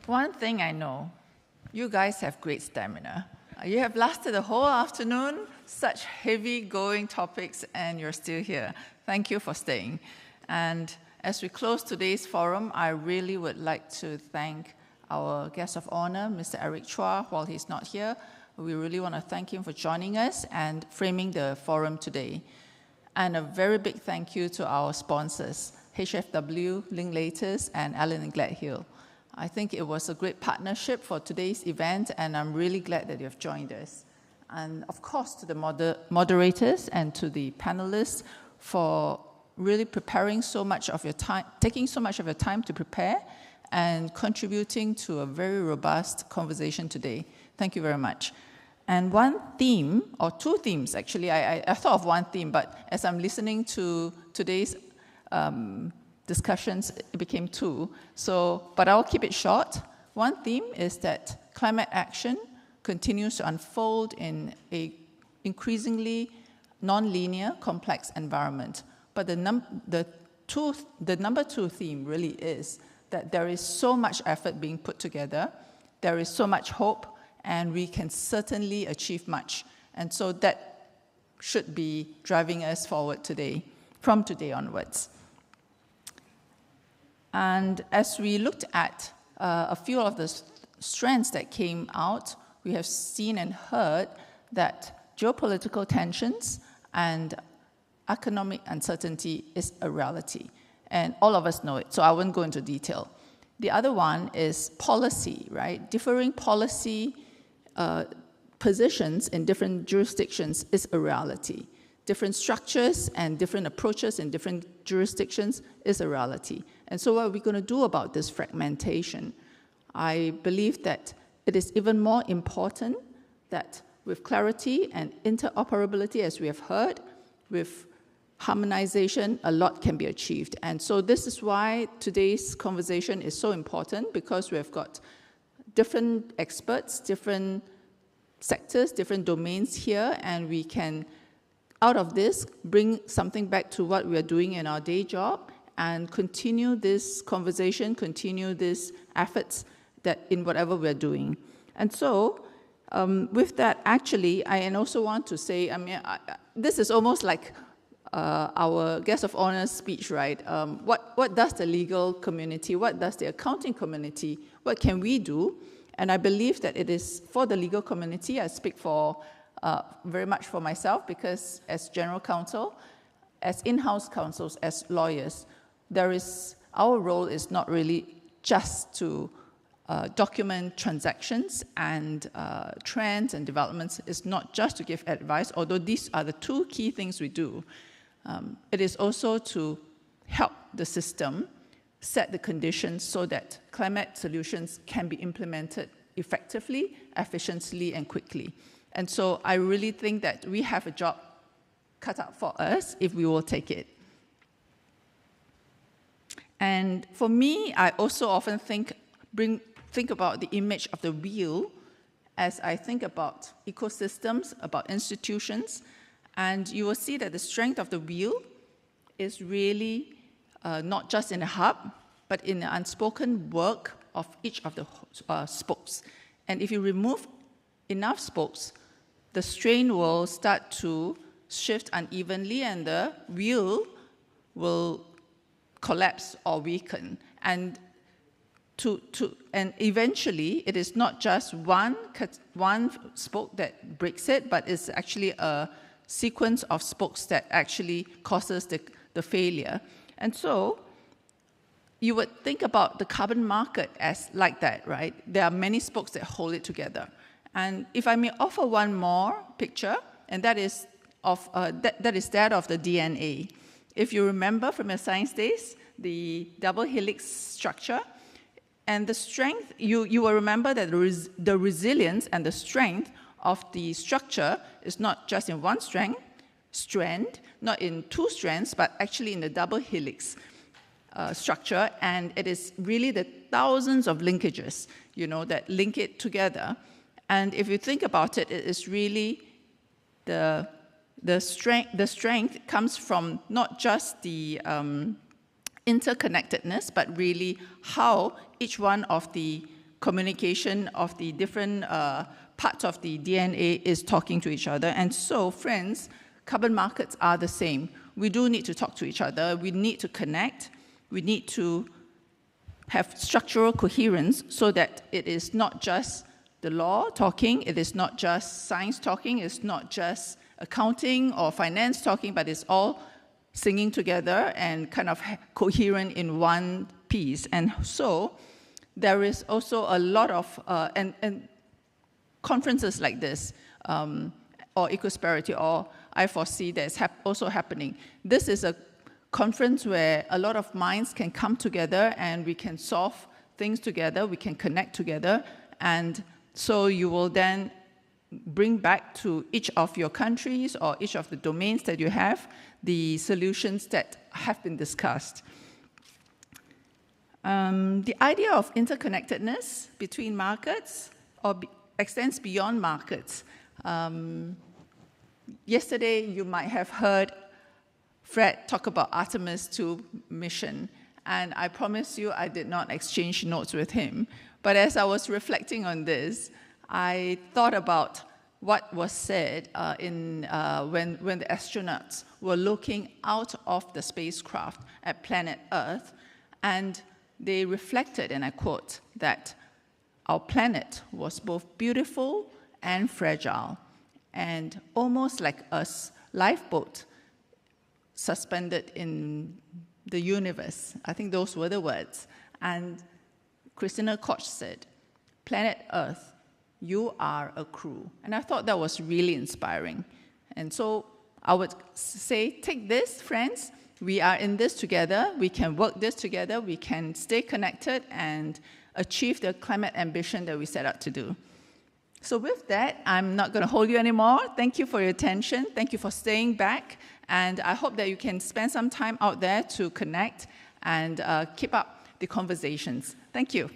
One thing I know, you guys have great stamina. You have lasted the whole afternoon, such heavy-going topics, and you're still here. Thank you for staying. And as we close today's forum, I really would like to thank our guest of honor, Mr. Eric Chua, while he's not here. We really want to thank him for joining us and framing the forum today. And a very big thank you to our sponsors, HFW, Linklaters, and Allen Gledhill. I think it was a great partnership for today's event, and I'm really glad that you've joined us. And of course, to the moderators and to the panelists for really preparing so much of your time, taking so much of your time to prepare and contributing to a very robust conversation today. Thank you very much. And one theme, or two themes actually, I thought of one theme, but as I'm listening to today's discussions, it became two. But I'll keep it short. One theme is that climate action continues to unfold in an increasingly non-linear, complex environment. But the number two theme really is that there is so much effort being put together, there is so much hope, and we can certainly achieve much. And so that should be driving us forward today, from today onwards. And as we looked at a few of the strands that came out, we have seen and heard that geopolitical tensions and economic uncertainty is a reality. And all of us know it, so I won't go into detail. The other one is policy, right? Differing policy positions in different jurisdictions is a reality. Different structures and different approaches in different jurisdictions is a reality. And so what are we going to do about this fragmentation? I believe that it is even more important that with clarity and interoperability, as we have heard, with harmonization, a lot can be achieved. And so this is why today's conversation is so important, because we have got different experts, different sectors, different domains here, and we can, out of this, bring something back to what we are doing in our day job and continue this conversation, continue these efforts that in whatever we're doing. And so, with that, actually, I also want to say, this is almost like our guest of honor speech, right? What does the legal community, what does the accounting community, what can we do? And I believe that it is for the legal community. I speak for very much for myself, because as general counsel, as in-house counsels, as lawyers, our role is not really just to document transactions and trends and developments. It's not just to give advice, although these are the two key things we do. It is also to help the system set the conditions so that climate solutions can be implemented effectively, efficiently, and quickly. And so I really think that we have a job cut out for us if we will take it. And for me, I also often think about the image of the wheel as I think about ecosystems, about institutions, and you will see that the strength of the wheel is really not just in the hub, but in the unspoken work of each of the spokes. And if you remove enough spokes, the strain will start to shift unevenly and the wheel will collapse or weaken. And eventually, it is not just one spoke that breaks it, but it's actually a sequence of spokes that actually causes the failure. And so, you would think about the carbon market as like that, right? There are many spokes that hold it together. And if I may offer one more picture, and that is that of the DNA. If you remember from your science days, the double helix structure, and the strength, you will remember that the resilience and the strength of the structure is not just in one strand, not in two strands, but actually in the double helix structure, and it is really the thousands of linkages, that link it together. And if you think about it, it is really the strength comes from not just the interconnectedness, but really how each one of the communication of the different parts of the DNA is talking to each other. And so, friends, carbon markets are the same. We do need to talk to each other. We need to connect. We need to have structural coherence so that it is not just the law talking, it is not just science talking, it's not just accounting or finance talking, but it's all singing together and kind of coherent in one piece. And so there is also a lot of, and conferences like this, or Ecosperity, or I foresee that's also happening. This is a conference where a lot of minds can come together and we can solve things together, we can connect together, and so you will then bring back to each of your countries or each of the domains that you have the solutions that have been discussed. The idea of interconnectedness between markets extends beyond markets. Yesterday, you might have heard Fred talk about Artemis 2 mission, and I promise you I did not exchange notes with him. But as I was reflecting on this, I thought about what was said when the astronauts were looking out of the spacecraft at planet Earth, and they reflected, and I quote, that our planet was both beautiful and fragile, and almost like a lifeboat suspended in the universe. I think those were the words. And Christina Koch said, "Planet Earth, you are a crew." And I thought that was really inspiring. And so I would say, take this, friends. We are in this together. We can work this together. We can stay connected and achieve the climate ambition that we set out to do. So with that, I'm not going to hold you anymore. Thank you for your attention. Thank you for staying back. And I hope that you can spend some time out there to connect and keep up the conversations. Thank you.